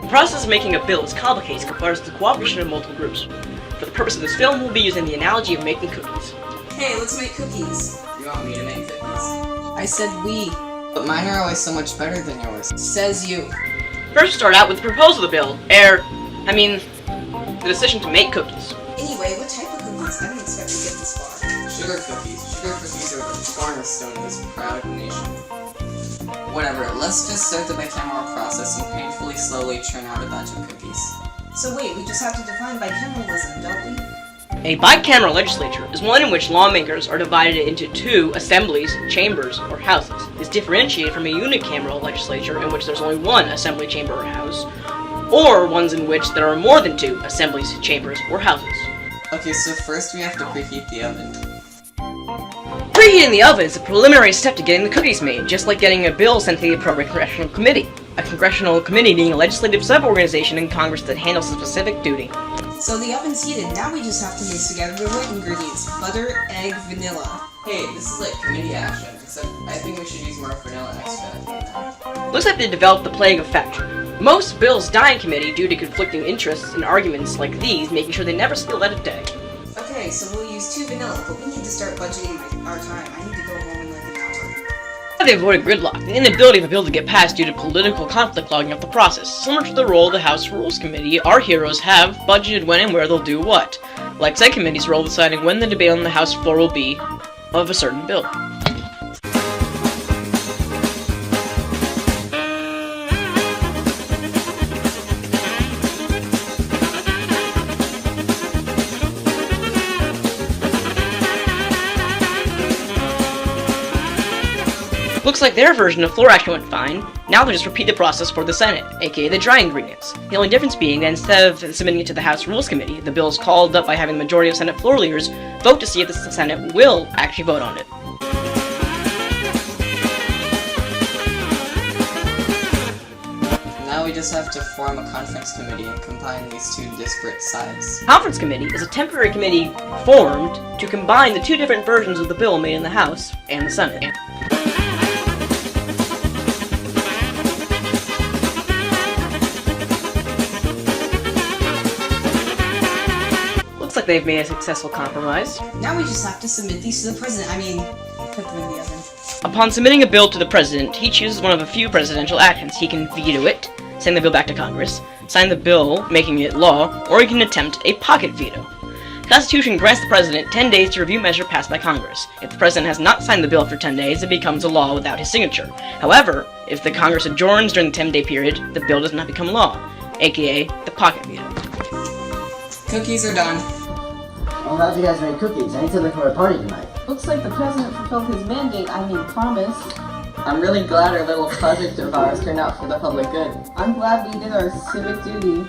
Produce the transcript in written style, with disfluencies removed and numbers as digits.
The process of making a bill is complicated and requires the cooperation of multiple groups. For the purpose of this film, we'll be using the analogy of making cookies. Hey, let's make cookies. You want me to make cookies? I said we. But mine are always so much better than yours. Says you. First, we'll start out with the proposal of the bill, the decision to make cookies. Anyway, what type of cookies? I didn't expect to get this far. Sugar cookies. Sugar cookies are the cornerstone of this proud nation. Whatever, let's just start the bicameral process and painfully slowly churn out a batch of cookies. So wait, we just have to define bicameralism, don't we? A bicameral legislature is one in which lawmakers are divided into two assemblies, chambers, or houses. It's differentiated from a unicameral legislature in which there's only one assembly, chamber, or house, or ones in which there are more than two assemblies, chambers, or houses. Okay, so first we have to preheat the oven. Preheating the oven is a preliminary step to getting the cookies made, just like getting a bill sent to the appropriate congressional committee. A congressional committee being a legislative sub-organization in Congress that handles a specific duty. So the oven's heated, now we just have to mix together the right ingredients. Butter, egg, vanilla. Hey, this is like committee action, except I think we should use more vanilla extract than that. Looks like they developed the plague effect. Most bills die in committee due to conflicting interests and arguments like these, making sure they never see the light of day. Okay, so we'll use 2 vanilla, but we need to start budgeting our time. I need to go home in like an hour. They avoided gridlock, the inability of a bill to get passed due to political conflict clogging up the process. Similar to the role of the House Rules Committee, our heroes have budgeted when and where they'll do what. Like said committee's role deciding when the debate on the House floor will be of a certain bill. Looks like their version of floor action went fine. Now they'll just repeat the process for the Senate, aka the dry ingredients. The only difference being that instead of submitting it to the House Rules Committee, the bill is called up by having the majority of Senate floor leaders vote to see if the Senate will actually vote on it. Now we just have to form a conference committee and combine these two disparate sides. Conference committee is a temporary committee formed to combine the two different versions of the bill made in the House and the Senate. Looks like they've made a successful compromise. Now we just have to submit these to the president. Put them in the oven. Upon submitting a bill to the president, he chooses one of a few presidential actions. He can veto it, send the bill back to Congress, sign the bill, making it law, or he can attempt a pocket veto. The Constitution grants the president 10 days to review measure passed by Congress. If the president has not signed the bill after 10 days, it becomes a law without his signature. However, if the Congress adjourns during the 10-day period, the bill does not become law, aka the pocket veto. Cookies are done. I'm glad you guys made cookies. I need to look for a party tonight. Looks like the president fulfilled his mandate, promise. I'm really glad our little project of ours turned out for the public good. I'm glad we did our civic duty.